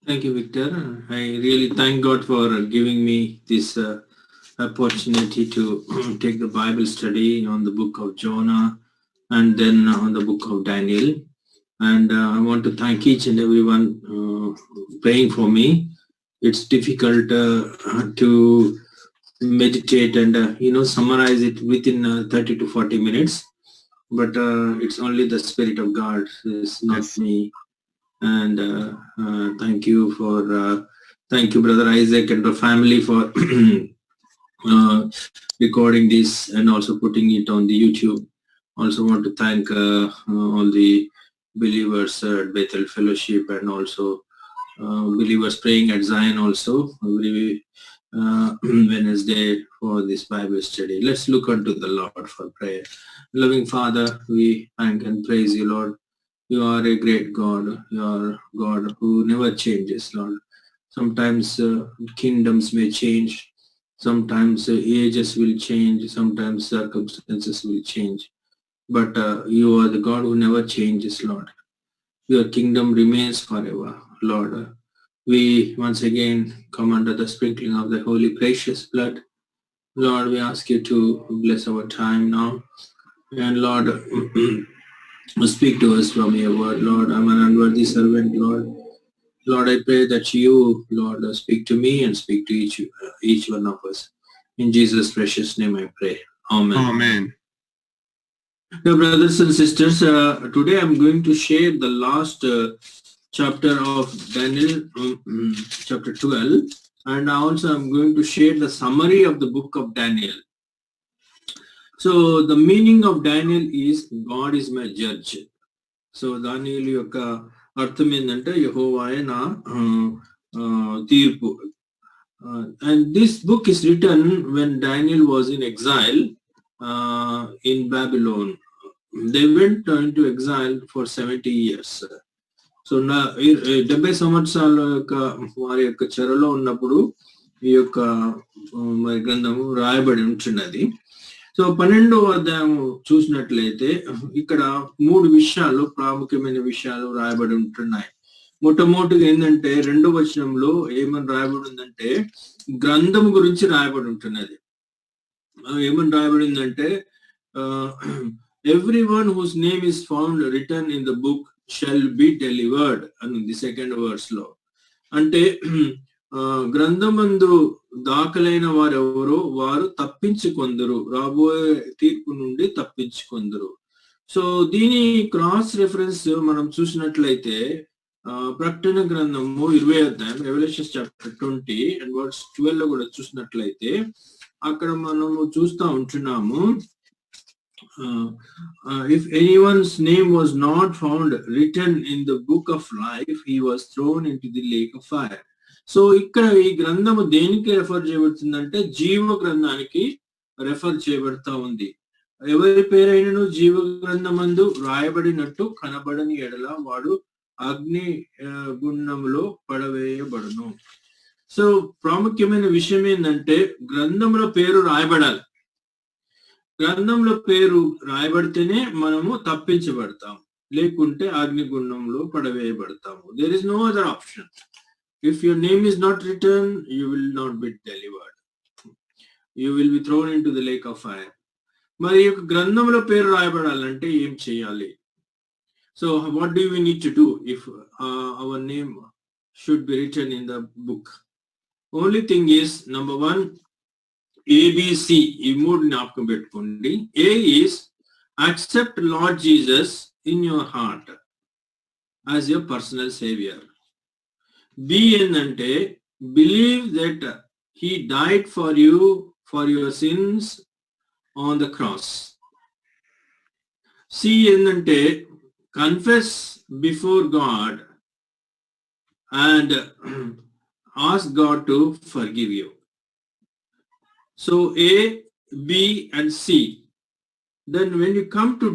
Thank you, Victor. I really thank God for giving me this opportunity to take the Bible study on the book of Jonah and then on the book of Daniel. And I want to thank each and everyone praying for me. It's difficult to meditate and summarize it within 30 to 40 minutes, but it's only the Spirit of God, it's not Yes. me. And thank you, Brother Isaac and the family for recording this and also putting it on the YouTube. Also want to thank all the believers at Bethel Fellowship and also believers praying at Zion also every Wednesday for this Bible study. Let's look unto the Lord for prayer. Loving Father, we thank and praise you, Lord. You are a great God. You are God who never changes, Lord. Sometimes kingdoms may change. Sometimes ages will change. Sometimes circumstances will change. But you are the God who never changes, Lord. Your kingdom remains forever, Lord. We once again come under the sprinkling of the holy precious blood. Lord, we ask you to bless our time now. And Lord, speak to us from your word, Lord. I'm an unworthy servant, Lord. Lord, I pray that you, Lord, speak to me and speak to each one of us. In Jesus' precious name I pray. Amen. Amen. Now, brothers and sisters, today I'm going to share the last chapter of Daniel, chapter 12, and also I'm going to share the summary of the book of Daniel. So the meaning of Daniel is God is my judge. So దానియేలు యొక్క అర్థం ఏంటంటే యెహోవాయే నా తీర్పు. And this book is written when Daniel was in exile in Babylon. They went into exile for 70 years. So 70 సంవత్సరాల యొక్క వారి యొక్క చెరలో ఉన్నప్పుడు ఈ యొక్క మరి గ్రంథము రాయబడి ఉంటున్నది. సో 12వ అధ్యాయం చూసినట్లయితే ఇక్కడ 3 విషయాలు, ప్రాముఖ్యమైన విషయాలు రాయబడి ఉంటున్నాయి. మొట్టమొదటిగా ఏంటంటే 2వ వచనంలో ఏమని రాయబడి ఉందంటే గ్రంథం గురించి రాయబడి ఉంటున్నది. ఏమని రాయబడిందంటే everyone whose name is found written in the book shall be delivered అని ఉంది 2nd verse లో. అంటే గ్రంథమందు దాఖలైన వారెవరో వారు తప్పించుకొందరు, రాబోయే తీర్పు నుండి తప్పించుకొందరు. సో దీని క్రాస్ రెఫరెన్స్ మనం చూసినట్లయితే ప్రకటన గ్రంథము 20వ అధ్యాయం రెవల్యూషన్స్ చాప్టర్ 20 అండ్ వర్స్ 12 లో కూడా చూసినట్లయితే అక్కడ మనము చూస్తూ ఉంటున్నాము, if anyone's name was not found written in the book of life, he was thrown into the lake of fire. So ఇక్కడ ఈ గ్రంథము దేనికి రెఫర్ చేయబడుతుందంటే జీవ గ్రంథానికి రెఫర్ చేయబడతా ఉంది. ఎవరి పేరైనను జీవ గ్రంథమందు రాయబడినట్టు కనబడని ఎడల వాడు అగ్ని గుండములో పడవేయబడును. సో ప్రాముఖ్యమైన విషయం ఏంటంటే గ్రంథంలో పేరు రాయబడాలి. గ్రంథంలో పేరు రాయబడితేనే మనము తప్పించబడతాం, లేకుంటే అగ్నిగుండంలో పడవేయబడతాము. There is no other option. If your name is not written, you will not be delivered. You will be thrown into the lake of fire. మరి ఈ గ్రంథంలో పేరు రాయబడాలంటే ఏం చేయాలి? So what do we need to do if our name should be written in the book? Only thing is, number 1, ABC, ఈ మూడు జ్ఞాపకం పెట్టుకోండి. A is accept Lord Jesus in your heart as your personal savior. B ఏంటంటే believe that he died for you for your sins on the cross. C ఏంటంటే confess before God and ask God to forgive you. So A, B and C. Then when you come to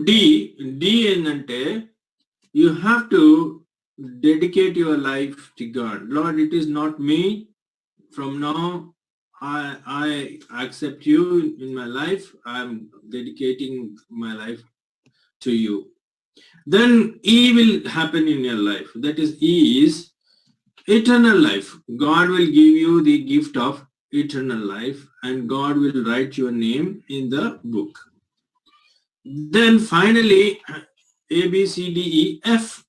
D ఏంటంటే you have to dedicate your life to God. Lord, it is not me. From now, I accept you in my life. I'm dedicating my life to you. Then E will happen in your life. That is E is Eternal life. God will give you the gift of eternal life, and God will write your name in the book. Then finally, A, B, C, D, E, F.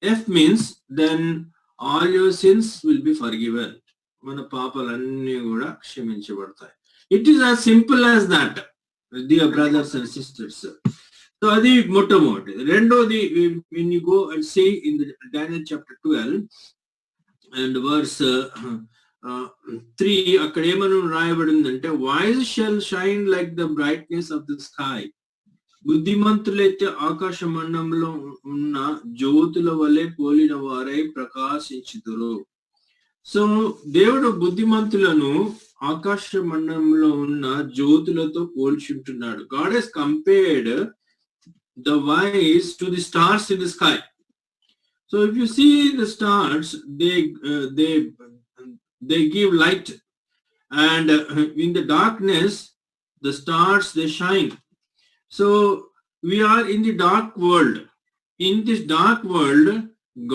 F means then all your sins will be forgiven. మన పాపాలన్నీ కూడా క్షమించబడతాయి. It is as simple as that, dear brothers and sisters. So అది మొట్టమొదటి. రెండోది, when you go and see in the Daniel chapter 12 and verse 3, అక్కడ ఏమని రాయబడిందంటే, wise shall shine like the brightness of the sky. బుద్ధిమంతులైతే ఆకాశ మండలంలో ఉన్న జ్యోతుల వలె పోలిన వారై ప్రకాశించుదురు. సో దేవుడు బుద్ధిమంతులను ఆకాశ మండలంలో ఉన్న జ్యోతులతో పోల్చుంటున్నాడు. God has compared the wise to the stars in the sky. So if you see the stars, they give light, and in the darkness the stars, they shine. So we are in the dark world. In this dark world,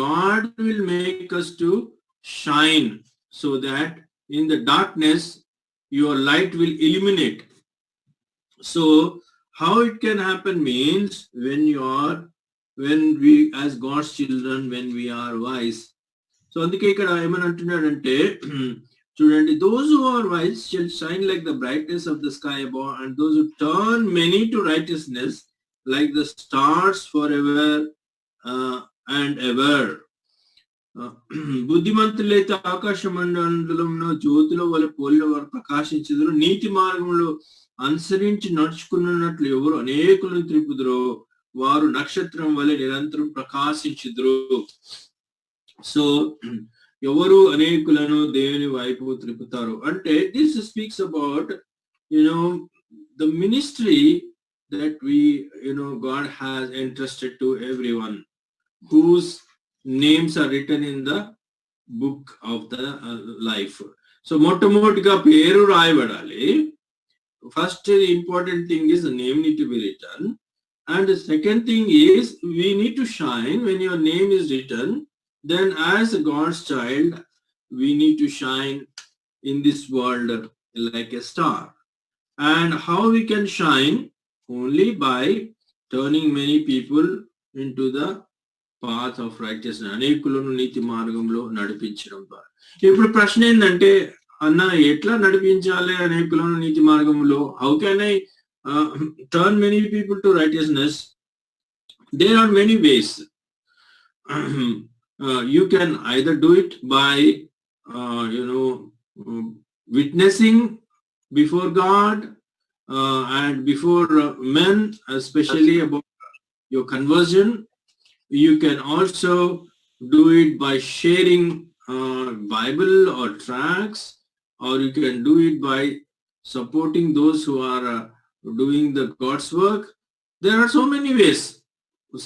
God will make us to shine, so that in the darkness your light will illuminate. So how it can happen means when we as God's children, when we are wise. So అందుకే ఇక్కడ ఏమని అంటున్నాడంటే, చూడండి, those who are wise shall shine like the brightness of the sky above, and those who turn many to righteousness like the stars forever and ever. బుద్ధిమంతులైతే ఆకాశ మండలంలో జ్యోతుల వల్ల పోలిన వారు ప్రకాశించుదురు. నీతి మార్గంలో అనుసరించి నడుచుకున్నట్లు ఎవరు అనేకులను త్రిపుదురో వారు నక్షత్రం వలె నిరంతరం ప్రకాశించుదురు. సో ఎవరు అనేకులను దేవుని వైపు త్రిపుతారు అంటే, this speaks about the ministry that God has entrusted to everyone whose names are written in the book of the life. So మొట్టమొదటిగా పేరు రాయబడాలి. First important thing is the name need to be written, and the second thing is we need to shine. When your name is written, then as a God's child, we need to shine in this world like a star. And how we can shine? Only by turning many people into the path of righteousness. అనేకులను నీతి మార్గంలో నడిపించడం ద్వారా. ఇప్పుడు ప్రశ్న ఏంటంటే, అన్న ఎట్లా నడిపించాలి అనేకులను నీతి మార్గంలో? How can I turn many people to righteousness? There are many ways. You can either do it by witnessing before God and before men, especially about your conversion. You can also do it by sharing Bible or tracts, or you can do it by supporting those who are doing the God's work. There are so many ways.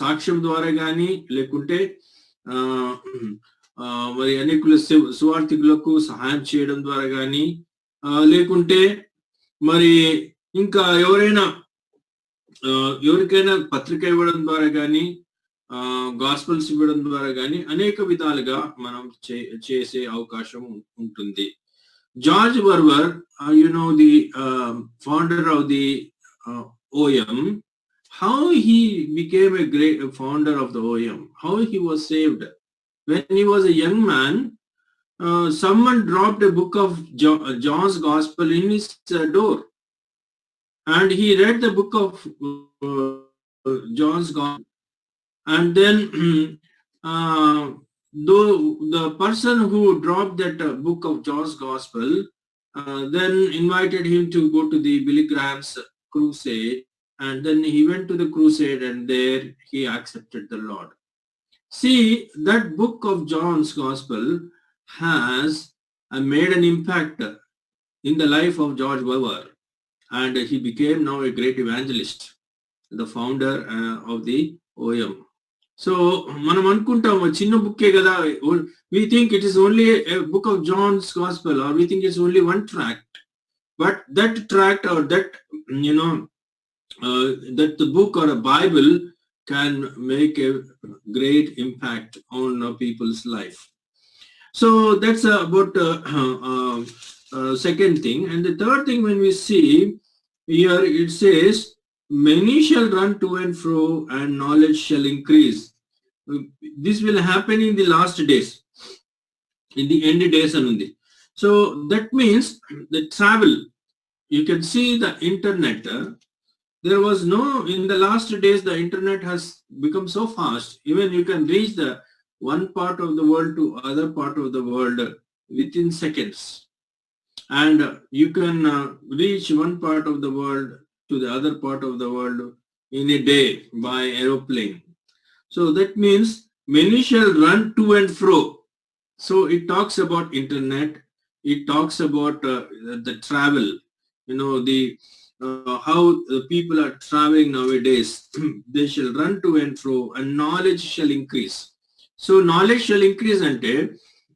సాక్ష్యం ద్వారా కానీ, లేకుంటే మరి అనేకుల సువార్థికులకు సహాయం చేయడం ద్వారా కానీ, లేకుంటే మరి ఇంకా ఎవరికైనా పత్రిక ఇవ్వడం ద్వారా కానీ, గాస్పల్స్ ఇవ్వడం ద్వారా కానీ అనేక విధాలుగా మనం చేసే అవకాశం ఉంటుంది. George Berber, the founder of the OM, how he became a great founder of the OM, how he was saved. When he was a young man, someone dropped a book of John's Gospel in his door, and he read the book of John's Gospel, and then though the person who dropped that book of John's Gospel then invited him to go to the Billy Graham's crusade, and then he went to the crusade, and there he accepted the Lord. See, that book of John's Gospel has made an impact in the life of George Weber, and he became now a great evangelist, the founder of the OM. So మనం అనుకుంటాం చిన్న బుక్కే కదా, we think it is only a book of John's Gospel, or we think it's only one tract, but that tract, or that that the book or a Bible can make a great impact on people's life. So that's about second thing. And the third thing, when we see here, it says, many shall run to and fro, and knowledge shall increase. This will happen in the last days, in the end days. So that means the travel, you can see the internet. There was no, in the last days, the internet has become so fast. Even you can reach the one part of the world to other part of the world within seconds. And you can reach one part of the world to the other part of the world in a day by aeroplane. So that means many shall run to and fro. So it talks about internet. It talks about the travel. The how the people are traveling nowadays. They shall run to and fro, and knowledge shall increase. So knowledge shall increase, and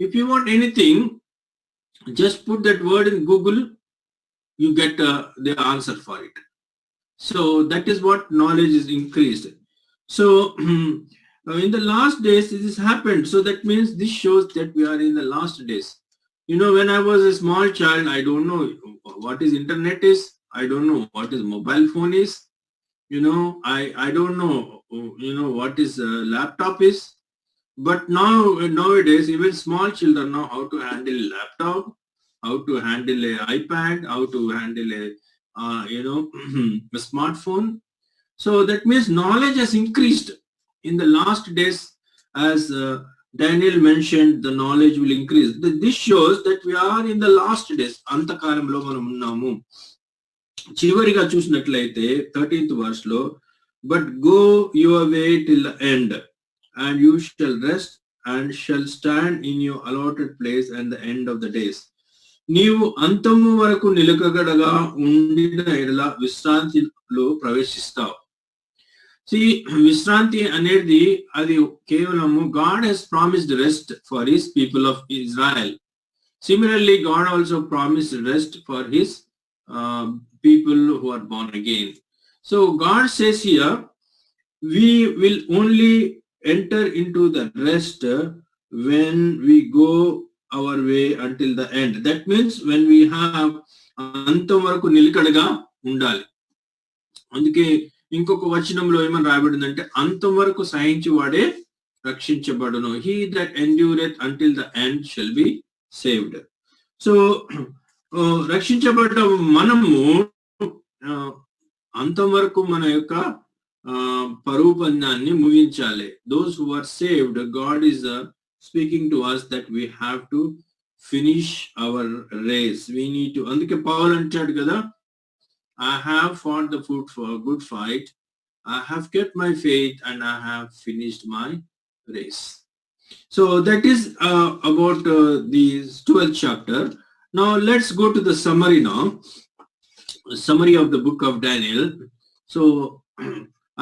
if you want anything, just put that word in Google, you get the answer for it. So that is what knowledge is increased. So in the last days, this happened. So that means this shows that we are in the last days. When I was a small child, I don't know what is internet is. I don't know what is mobile phone is. I don't know, what is laptop is. But nowadays, even small children know how to handle a laptop, how to handle an iPad, how to handle a smartphone. So that means knowledge has increased in the last days. As Daniel mentioned, the knowledge will increase. This shows that we are in the last days. అంతకాలంలో మనం ఉన్నాము. చివరిగా చూసినట్లయితే 13th verse లో, but go your way till the end, and you shall rest and shall stand in your allotted place and the end of the days. నీవు అంతము వరకు నిలకడగా ఉండిన ఎడల విశ్రాంతిలో ప్రవేశిస్తావు. విశ్రాంతి అనేది అది కేవలము God has promised rest for his people of Israel. Similarly, God also promised rest for his people who are born again. So God says here, we will only enter into the rest when we go our way until the end. That means when we have అంతం వరకు నిలకడగా ఉండాలి. అందుకే ఇంకొక వచనంలో ఏమని రాయబడిందంటే, అంతం వరకు సహించి వాడే రక్షించబడును. He that endureth until the end shall be saved. So రక్షించబడ్డ మనము అంతం వరకు మన యొక్క పరువు పందాన్ని ముగించాలి. Those who are saved, God is speaking to us that we have to finish our race. We need to, అందుకే పౌలు అంటాడు కదా, I have fought the good fight, I have kept my faith, and I have finished my race. So that is about the 12th chapter. Now let's go to the summary now. Summary of the book of Daniel. So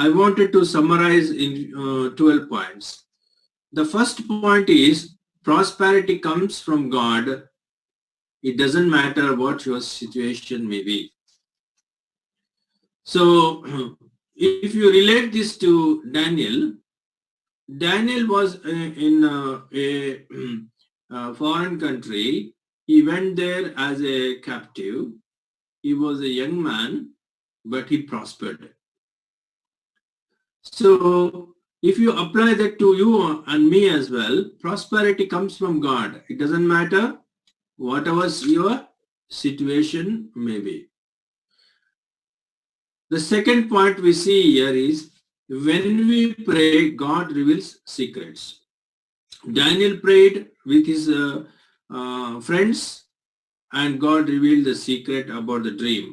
I wanted to summarize in 12 points. The first point is, prosperity comes from God. It doesn't matter what your situation may be. So if you relate this to Daniel was in a foreign country. He went there as a captive. He was a young man, but he prospered. So if you apply that to you and me as well, prosperity comes from God. It doesn't matter whatever your situation may be. The second point we see here is, when we pray, God reveals secrets. Daniel prayed with his friends, and God revealed the secret about the dream.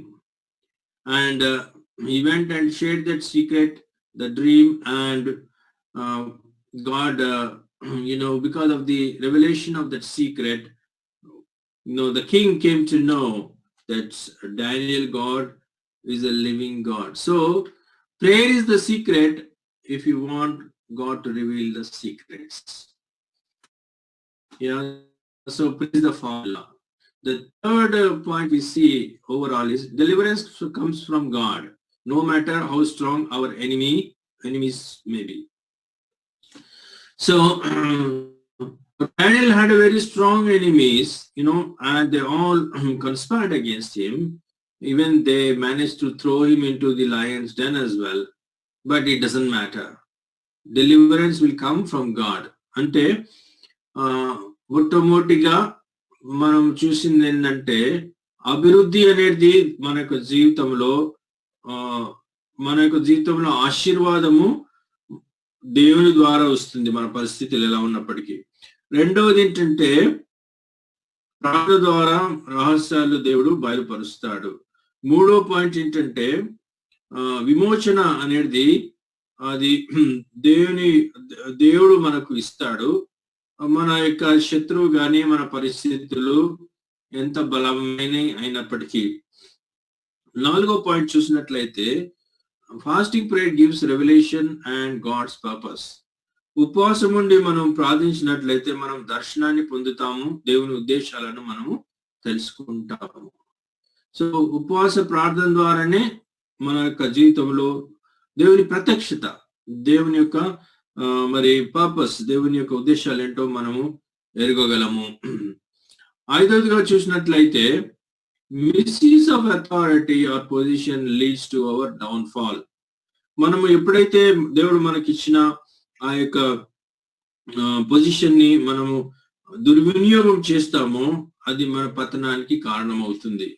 And he went and shared that secret, the dream, and God, because of the revelation of that secret, the king came to know that Daniel God is a living God. So prayer is the secret if you want God to reveal the secrets. So praise the Father. The third point we see overall is, deliverance comes from God, no matter how strong our enemies may be. So Daniel had a very strong enemies, and they all conspired against him. Even they managed to throw him into the lion's den as well. But it doesn't matter. Deliverance will come from God. అంటే మొట్టమొదటిగా మనం చూసింది ఏంటంటే అభివృద్ధి అనేది మన యొక్క జీవితంలో ఆశీర్వాదము దేవుని ద్వారా వస్తుంది మన పరిస్థితులు ఎలా ఉన్నప్పటికీ. రెండవది ఏంటంటే ప్రార్థన ద్వారా రహస్యాలు దేవుడు బయలుపరుస్తాడు. మూడో పాయింట్ ఏంటంటే విమోచన అనేది అది దేవుడు మనకు ఇస్తాడు. మన యొక్క శత్రువు గాని మన పరిస్థితులు ఎంత బలమైన అయినప్పటికీ. నాలుగో పాయింట్ చూసినట్లయితే fasting prayer gives revolution and God's purpose. ఉపవాసం ఉండి మనం ప్రార్థించినట్లయితే మనం దర్శనాన్ని పొందుతాము, దేవుని ఉద్దేశాలను మనము తెలుసుకుంటాము. సో ఉపవాస ప్రార్థన ద్వారానే మన యొక్క జీవితంలో దేవుని ప్రత్యక్షత, దేవుని యొక్క మరి పర్పస్, దేవుని యొక్క ఉద్దేశాలు ఏంటో మనము ఎరగగలము. ఐదవదిగా చూసినట్లయితే misuse of authority or position leads to our downfall. మనము ఎప్పుడైతే దేవుడు మనకిచ్చిన ఆ యొక్క పొజిషన్ ని మనము దుర్వినియోగం చేస్తామో అది మన పతనానికి కారణం అవుతుంది.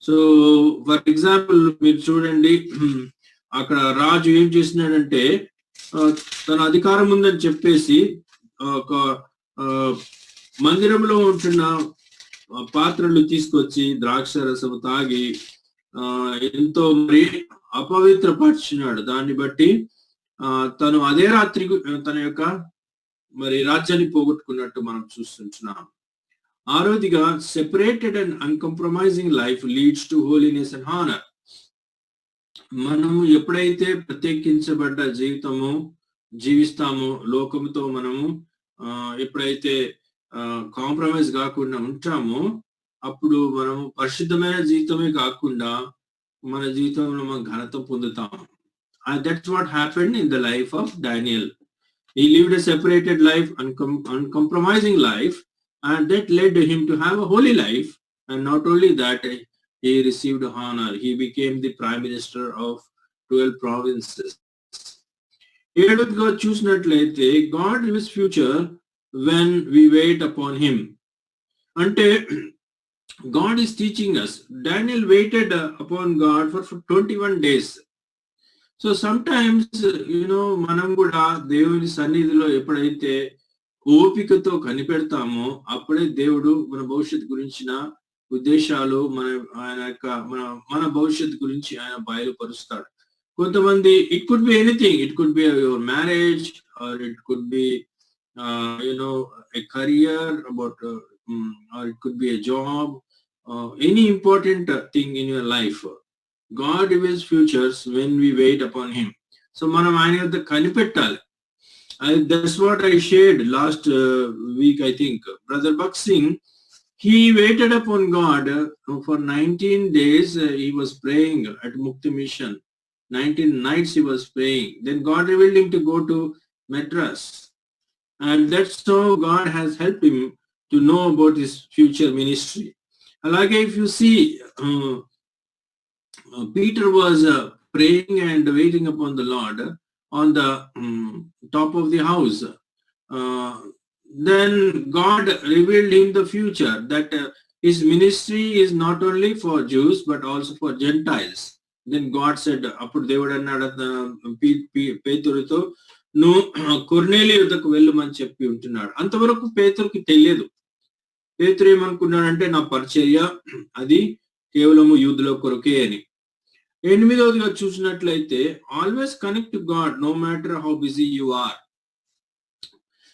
సో ఫర్ ఎగ్జాంపుల్ మీరు చూడండి, అక్కడ రాజు ఏం చేసినాడంటే తన అధికారం ఉందని చెప్పేసి ఒక మందిరంలో ఉంటున్న పాత్రలు తీసుకొచ్చి ద్రాక్ష రసము తాగి ఎంతో మరి అపవిత్రపరిచినాడు. దాన్ని బట్టి తను అదే రాత్రి తన యొక్క మరి రాజ్యాన్ని పోగొట్టుకున్నట్టు మనం చూస్తున్నాం. ఆరోదిగా separated and uncompromising life leads to holiness and honour. మనము ఎప్పుడైతే ప్రత్యేకించబడ్డ జీవితము జీవిస్తామో, లోకంతో మనము ఎప్పుడైతే కాంప్రమైజ్ కాకుండా ఉంటామో, అప్పుడు మనము పరిశుద్ధమైన జీవితమే కాకుండా మన జీవితంలో మనం ఘనత పొందుతాము. That's what happened in the life of Daniel. He lived a separated life, uncompromising life, and that led him to have a holy life. And not only that, he received honor. He became the prime minister of 12 provinces. ఏడుగా చూసినట్లయితే God reveals future when we wait upon him. అంటే God is teaching us. Daniel waited upon God for 21 days. So sometimes మనం కూడా దేవుని సన్నిధిలో ఎప్పుడైతే ఓపికతో కనిపెడతామో అప్పుడే దేవుడు మన భవిష్యత్తు గురించిన ఉద్దేశాలు మన భవిష్యత్తు గురించి ఆయన బయలుపరుస్తాడు. కొంతమంది it could be anything, it could be your marriage or it could be a career about or it could be a job, any important thing in your life. God reveals futures when we wait upon him. So మనం ఆయన యొద్ద కనిపెట్టాలి. That's what I shared last week, I think. Brother Buck Singh, he waited upon God for 19 days. He was praying at Mukti Mission. 19 nights he was praying. Then God revealed him to go to Madras. And that's how God has helped him to know about his future ministry. Like if you see, Peter was praying and waiting upon the Lord on the top of the house. Then God revealed him the future, that his ministry is not only for Jews but also for Gentiles. Then God said, అప్పుడు దేవుడు అన్నాడు పేతురుతో, నువ్వు కొర్నేలి యుద్ధకు వెళ్ళమని చెప్పి ఉంటున్నాడు. అంతవరకు పేతురుకి తెలియదు. పేతురు ఏమనుకున్నాడంటే నా పరిచర్య అది కేవలము యూదుల కొరకే అని. ఎనిమిదవదిగా చూసినట్లయితే always connect to God no matter how busy you are.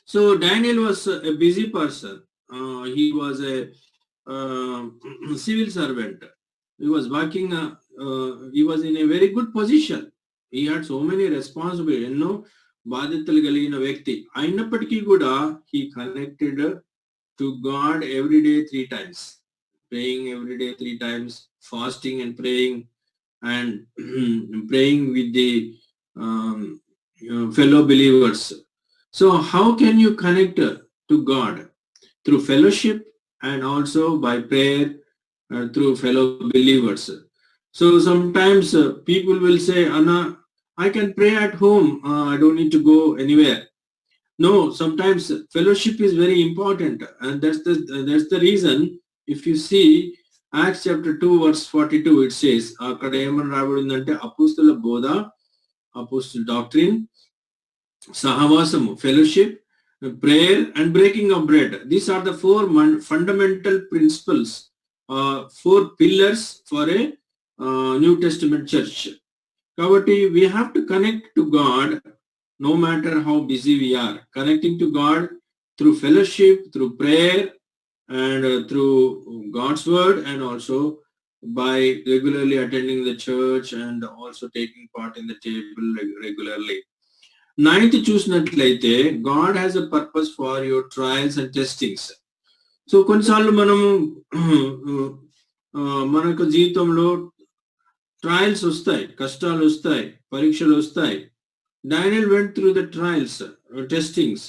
So Daniel was a busy person. He was a civil servant. He was working, he was in a very good position. He had so many responsibility, ఎన్నో బాధ్యతలు కలిగిన వ్యక్తి అయినప్పటికీ కూడా he connected to God every day 3 times, praying every day 3 times, fasting and praying and praying with the fellow believers. So how can you connect to God through fellowship and also by prayer through fellow believers. So sometimes people will say, Anna, I can pray at home. I don't need to go anywhere. No, sometimes fellowship is very important, and that's the reason. If you see Acts chapter 2 verse 42, it says, అక్కడ ఏమని రాబడిందంటే అపోస్తుల బోధ, అపోస్తుల doctrine, సహవాసము, fellowship, prayer and breaking of bread. These are the four fundamental principles, four pillars for a New Testament church. కాబట్టి we have to connect to God no matter how busy we are. Connecting to God through fellowship, through prayer, and through God's word, and also by regularly attending the church and also taking part in the table regularly. Ninth చూసినట్లయితే God has a purpose for your trials and testings. So కొన్నిసార్లు మనము మనకు జీవితంలో trials వస్తాయి, కష్టాలు వస్తాయి, పరీక్షలు వస్తాయి. Daniel went through the trials, testings,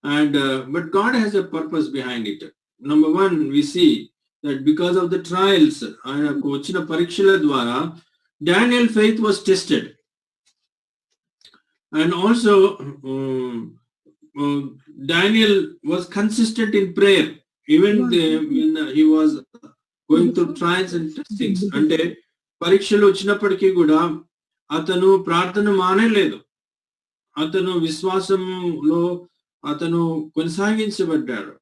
and but God has a purpose behind it. Number one, we see that because of the trials, ఆయనకు వచ్చిన పరీక్షల ద్వారా Daniel faith was tested, and also Daniel was consistent in prayer even when he was going through trials and testings. అంటే పరీక్షలు వచ్చినప్పటికీ కూడా అతను ప్రార్థన మానేలేదు. అతను విశ్వాసంలో అతను కొనసాగించబడ్డాడు.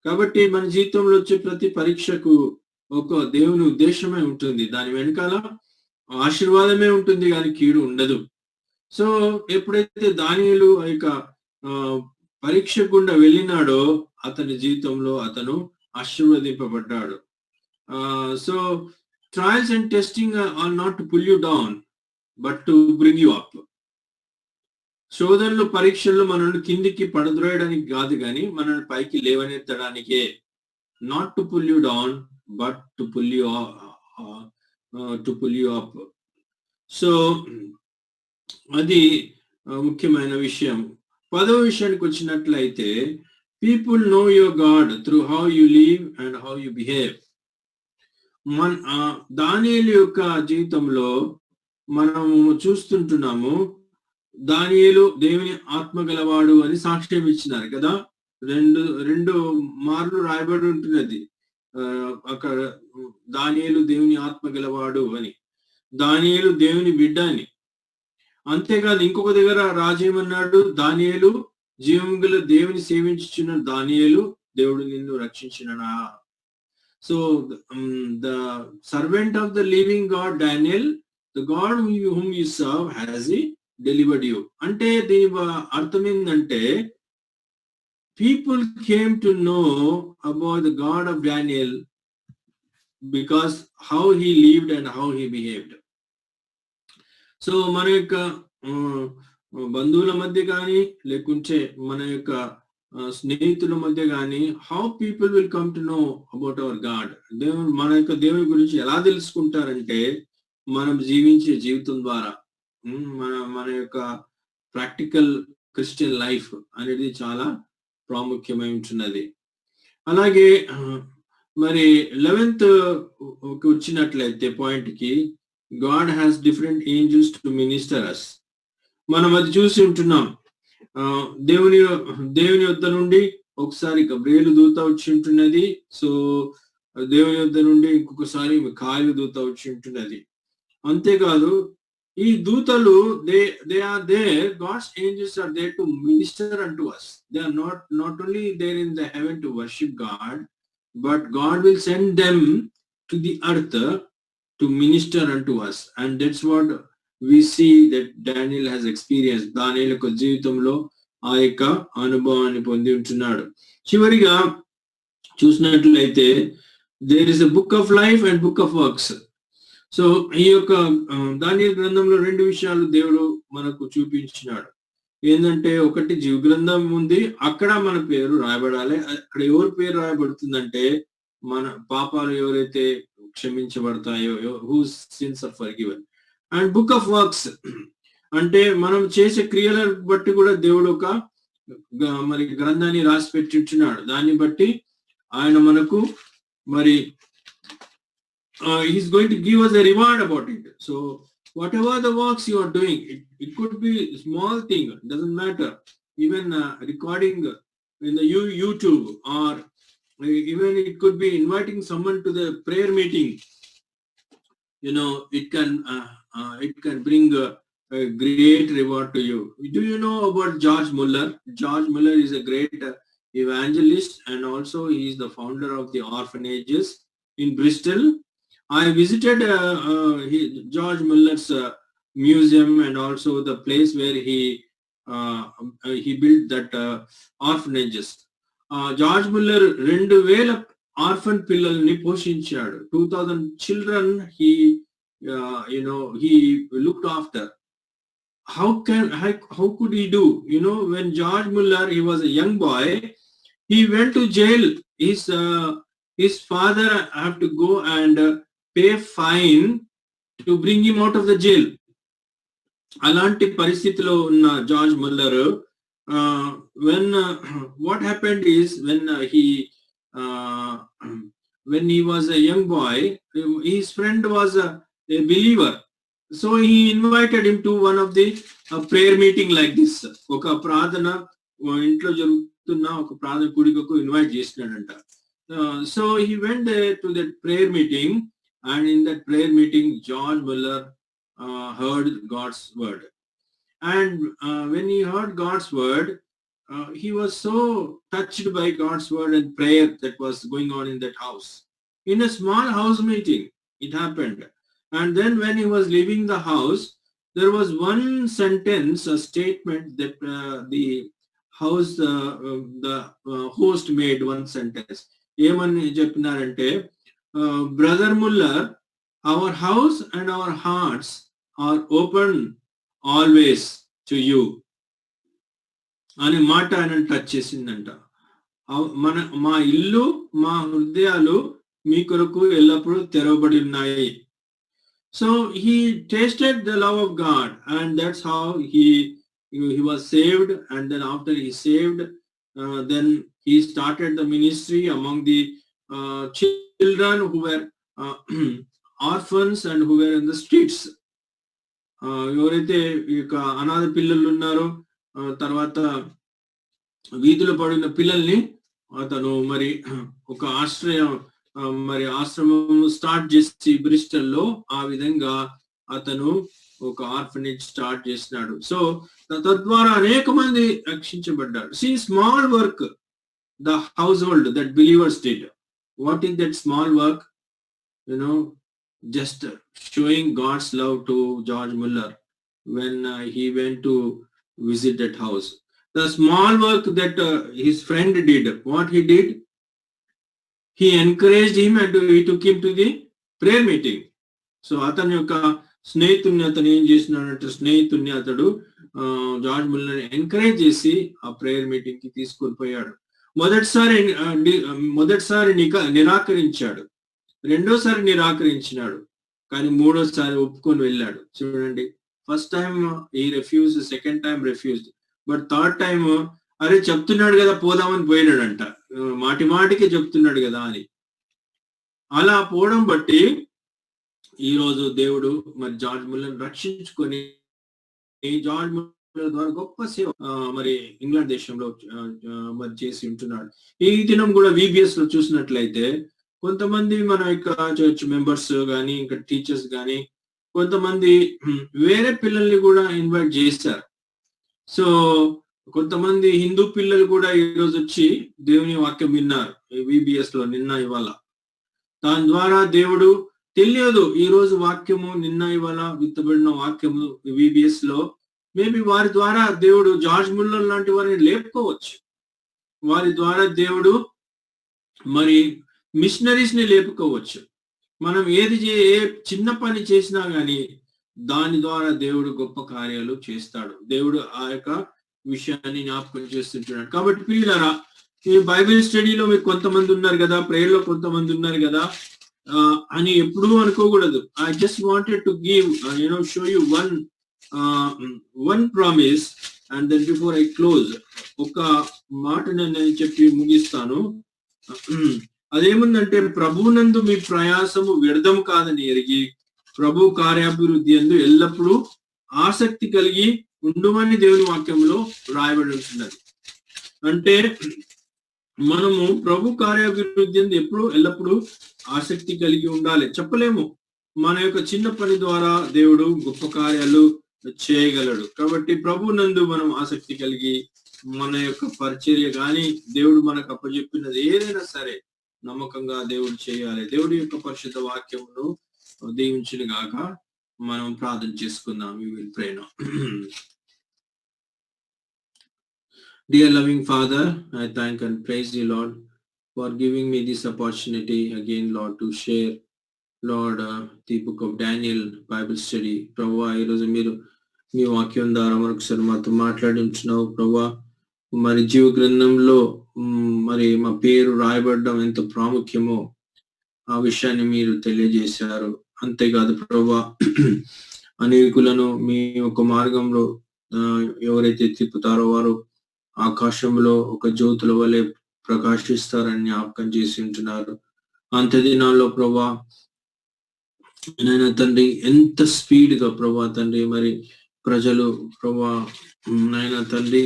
కాబట్టి మన జీవితంలో వచ్చే ప్రతి పరీక్షకు ఒక దేవుని ఉద్దేశమే ఉంటుంది. దాని వెనకాల ఆశీర్వాదమే ఉంటుంది, కానీ కీడు ఉండదు. సో ఎప్పుడైతే దానియేలు పరీక్ష గుండా వెళ్ళినాడో అతని జీవితంలో అతను ఆశీర్వదింపబడ్డాడు. So trials and testing are not to pull you down, but to bring you up. శోధనలు, పరీక్షలు మనల్ని కిందికి పడద్రోయడానికి కాదు, కానీ మనల్ని పైకి లేవనెత్తడానికే. Not to pull you down, but to pull you up. So అది ముఖ్యమైన విషయం. 10వ విషయానికి వచ్చినట్లయితే, people know your God through how you live and how you behave. దానియేలు యొక్క జీవితంలో మనము చూస్తుంటున్నాము, దానియేలు దేవుని ఆత్మ గలవాడు అని సాక్ష్యం ఇచ్చినారు కదా. రెండు మార్లు రాయబడి ఉంటున్నది అక్కడ, దానియేలు దేవుని ఆత్మ గలవాడు అని, దానియేలు దేవుని బిడ్డ అని. అంతేకాదు ఇంకొక దగ్గర రాజేమన్నాడు, దానియేలు జీవము గల దేవుని సేవించుచున్న దానియేలు, దేవుడు నిన్ను రక్షించిననా. So the servant of the living God, Daniel, the God whom you serve, has he delivered you. అంటే దీని అర్థం ఏంటంటే, people came to know about the God of Daniel because how he lived and how he behaved. So మన యొక్క బంధువుల మధ్య కానీ లేకుంటే మన యొక్క స్నేహితుల మధ్య కానీ, how people will come to know about our God. మన యొక్క దేవుని గురించి ఎలా తెలుసుకుంటారంటే, మనం జీవించే జీవితం ద్వారా, మన యొక్క ప్రాక్టికల్ క్రిస్టియన్ లైఫ్ అనేది చాలా ప్రాముఖ్యమై ఉంటున్నది. అలాగే మరి 11th వచ్చినట్లయితే పాయింట్ కి, God has different angels to minister us. మనం అది చూసి ఉంటున్నాం. దేవుని యొద్ద నుండి ఒకసారి గబ్రియేలు దూత వచ్చి ఉంటున్నది. సో దేవుని యొద్ద నుండి ఇంకొకసారి మిఖాయిలు దూత వచ్చి ఉంటున్నది. అంతేకాదు ఈ దూతలు they are there, God's angels are there to minister unto us. They are not only there in the heaven to worship God, but God will send them to the earth to minister unto us. And that's what we see that Daniel has experienced. దానియేలు యొక్క జీవితంలో ఆ యొక్క అనుభవాన్ని పొంది ఉంటున్నాడు. చివరిగా చూసినట్లయితే, there is a book of life and book of works. So ఈ యొక్క దానియేలు గ్రంథంలో 2 విషయాలు దేవుడు మనకు చూపించినాడు. ఏంటంటే, ఒకటి జీవ గ్రంథం ఉంది, అక్కడ మన పేరు రాయబడాలి. అక్కడ ఎవరి పేరు రాయబడుతుందంటే, మన పాపాలు ఎవరైతే క్షమించబడతాయో, whose sins are forgiven. And book of works అంటే మనం చేసే క్రియలను బట్టి కూడా దేవుడు ఒక మరి గ్రంథాన్ని రాసి పెట్టించున్నాడు. దాన్ని బట్టి ఆయన మనకు మరి he's going to give us a reward about it. So whatever the works you are doing, it could be a small thing, doesn't matter. Even recording in the YouTube, or even it could be inviting someone to the prayer meeting. It can bring a great reward to you. Do you know about George Muller? George Muller is a great evangelist, and also he is the founder of the orphanages in Bristol. I visited George Muller's museum, and also the place where he built that orphanages. George Muller 2000 orphan పిల్లల్ని పోషించాడు. 2000 children he looked after. How could he do? When George Muller, he was a young boy, he went to jail. His father have to go and pay fine to bring him out of the jail. అలాంటి పరిస్థితిలో ఉన్న George Muller, what happened is when he was a young boy, his friend was a believer. So he invited him to one of the prayer meeting like this. ఒక ప్రార్థన ఇంట్లో జరుగుతున్న ఒక ప్రార్థన కూడికకు invite చేసినాడంట. So he went there to that prayer meeting, and in that prayer meeting George Muller heard God's word. And when he heard God's word, he was so touched by God's word and prayer that was going on in that house. In a small house meeting, it happened. And then when he was leaving the house, there was one sentence, a statement that the host made one sentence. ఏమని చెప్పినారంటే, Brother Muller, our house and our hearts are open always to you అనే మాట ఆయన touch చేసిందంట. మా ఇల్లు, మా హృదయాలు మీ కొరకు ఎల్లప్పుడూ తెరవబడి ఉన్నాయి. So he tasted the love of God, and that's how he was saved. And then after he saved, then he started the ministry among the children who were orphans and who were in the streets. ఎవరైతే ఇక అనాథ పిల్లలు ఉన్నారో, తర్వాత వీధిలో పడిన పిల్లల్ని అతను మరి ఒక ఆశ్రమం స్టార్ట్ చేసి బ్రిస్టల్లో, ఆ విధంగా అతను ఒక ఆర్ఫనేజ్ స్టార్ట్ చేసినాడు. సో తద్వారా అనేక మంది రక్షించబడ్డారు. See, small work the household that believers did. What is that small work? Just showing God's love to George Muller when he went to visit that house. The small work that his friend did, what he did, he encouraged him and he took him to the prayer meeting. So అతని యొక్క స్నేహితుడిని అతను ఏం చేసినాడంటే, అతడు George Muller encourage చేసి ఆ prayer meeting కి తీసుకొని పోయాడు. మొదటిసారి నిరాకరించాడు, రెండోసారి నిరాకరించినాడు, కానీ మూడోసారి ఒప్పుకొని వెళ్ళాడు. చూడండి, ఫస్ట్ టైం ఈ refuse, second time refused, but third time అరే చెప్తున్నాడు కదా పోదామని పోయినాడంట, మాటికి చెప్తున్నాడు కదా అని. అలా పోవడం బట్టి ఈ రోజు దేవుడు మరి జార్జ్ ముల్లర్ రక్షించుకొని, జార్జ్ ముల్లర్ ద్వారా గొప్ప సేవ మరి ఇంగ్లాండ్ దేశంలో మరి చేసి ఉంటున్నాడు. ఈ దినం కూడా VBS లో చూసినట్లయితే కొంతమంది మన యొక్క చర్చ్ మెంబర్స్ కానీ, ఇంకా టీచర్స్ కానీ, కొంతమంది వేరే పిల్లల్ని కూడా ఇన్వైట్ చేశారు. సో కొంతమంది హిందూ పిల్లలు కూడా ఈరోజు వచ్చి దేవుని వాక్యం విన్నారు VBS లో నిన్న ఇవాళ. దాని ద్వారా దేవుడు తెలియదు, ఈ రోజు వాక్యము నిన్న ఇవాళ విత్తబడిన వాక్యము VBS లో మేబీ వారి ద్వారా దేవుడు జార్జ్ ముల్లర్ లాంటి వారిని లేపుకోవచ్చు. వారి ద్వారా దేవుడు మరి మిషనరీస్ ని లేపుకోవచ్చు. మనం ఏ చిన్న పని చేసినా గానీ దాని ద్వారా దేవుడు గొప్ప కార్యాలు చేస్తాడు. దేవుడు ఆ యొక్క విషయాన్ని జ్ఞాపకం చేస్తుంటున్నాడు. కాబట్టి పిల్లలారా, ఈ బైబిల్ స్టడీలో మీరు కొంతమంది ఉన్నారు కదా, ప్రేయర్ లో కొంతమంది ఉన్నారు కదా అని ఎప్పుడూ అనుకోకూడదు. I just wanted to give, show you one promise, and then before I close ఒక మాట నేను చెప్పి ముగిస్తాను. అదేముందంటే, ప్రభువునందు మీ ప్రయాసము వ్యర్థము కాదని ఎరిగి ప్రభు కార్యాభివృద్ధి యందు ఎల్లప్పుడూ ఆసక్తి కలిగి ఉండుమని దేవుని వాక్యంలో రాయబడి ఉంటున్నది. అంటే మనము ప్రభు కార్యాభివృద్ధి యందు ఎల్లప్పుడూ ఆసక్తి కలిగి ఉండాలి. చెప్పలేము మన యొక్క చిన్న పని ద్వారా దేవుడు గొప్ప కార్యాలు చేయగలడు. కాబట్టి ప్రభు నందు మనం ఆసక్తి కలిగి మన యొక్క పరిచర్య కానీ దేవుడు మనకు అప్పచెప్పినది ఏదైనా సరే నమ్మకంగా దేవుడు చేయాలి. దేవుడి యొక్క పరిశుద్ధ వాక్యమును దీవించును గాక. మనం ప్రార్థన చేసుకుందాం. We will pray now. Dear loving Father, I thank and praise you, Lord, for giving me this opportunity again, Lord, to share, Lord, the book of Daniel Bible study. Prabhu, ఈ రోజు మీరు మీ వాక్యం ద్వారా మరొకసారి మాతో మాట్లాడించున్నావు ప్రభా. మరి జీవ గ్రంథంలో మరి మా పేరు రాయబడడం ఎంత ప్రాముఖ్యమో ఆ విషయాన్ని మీరు తెలియజేశారు. అంతేకాదు ప్రభా, అనేకులను మీ యొక్క మార్గంలో ఎవరైతే తిప్పుతారో వారు ఆకాశంలో ఒక జ్యోతుల వలె ప్రకాశిస్తారని జ్ఞాపకం చేసి ఉంటున్నారు. అంత దినాల్లో ప్రభా నాయన తండ్రి, ఎంత స్పీడ్ గా ప్రభా తండ్రి మరి ప్రజలు ప్రభా నాయన తండ్రి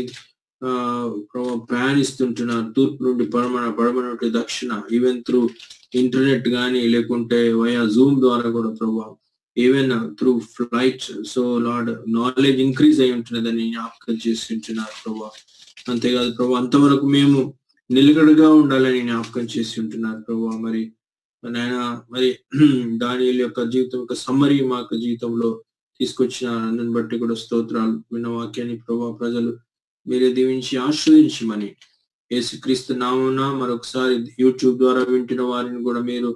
ప్రభా ప్రయాణిస్తుంటున్నారు. తూర్పు నుండి పడమ నుండి దక్షిణ, ఈవెన్ త్రూ ఇంటర్నెట్ కానీ లేకుంటే వయా జూమ్ ద్వారా కూడా ప్రభా, even through flight. So lord, knowledge increase అయి ఉంటున్నదని జ్ఞాపకం చేస్తుంటున్నారు ప్రభా. అంతేకాదు ప్రభా, అంతవరకు మేము నిలకడగా ఉండాలని జ్ఞాపకం చేసి ఉంటున్నారు ప్రభా. మరి నాయన మరి దానియేలు యొక్క జీవితం యొక్క సమ్మరీ మా యొక్క జీవితంలో తీసుకొచ్చిన అందుని బట్టి కూడా స్తోత్రాలు. విన్న వాక్యాన్ని ప్రభా ప్రజలు మీరే దీవించి ఆశీర్వదించమని యేసుక్రీస్తు నామమున మరొకసారి యూట్యూబ్ ద్వారా వింటున్న వారిని కూడా మీరు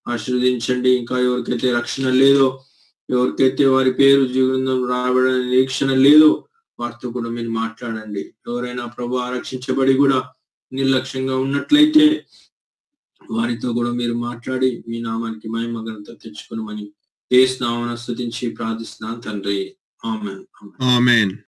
ఆశీర్వదించండి. ఇంకా ఎవరికైతే రక్షణ లేదో, ఎవరికైతే వారి పేరు జీవనం రాబడని నిరీక్షణ లేదో వారితో కూడా మీరు మాట్లాడండి. ఎవరైనా ప్రభు రక్షించబడి కూడా నిర్లక్ష్యంగా ఉన్నట్లయితే వారితో కూడా మీరు మాట్లాడి మీ నామానికి మహిమ ఘనత తెచ్చుకునమని యేసు నామమున స్తుతించి ప్రార్థిస్తున్నాను తండ్రి. ఆమేన్.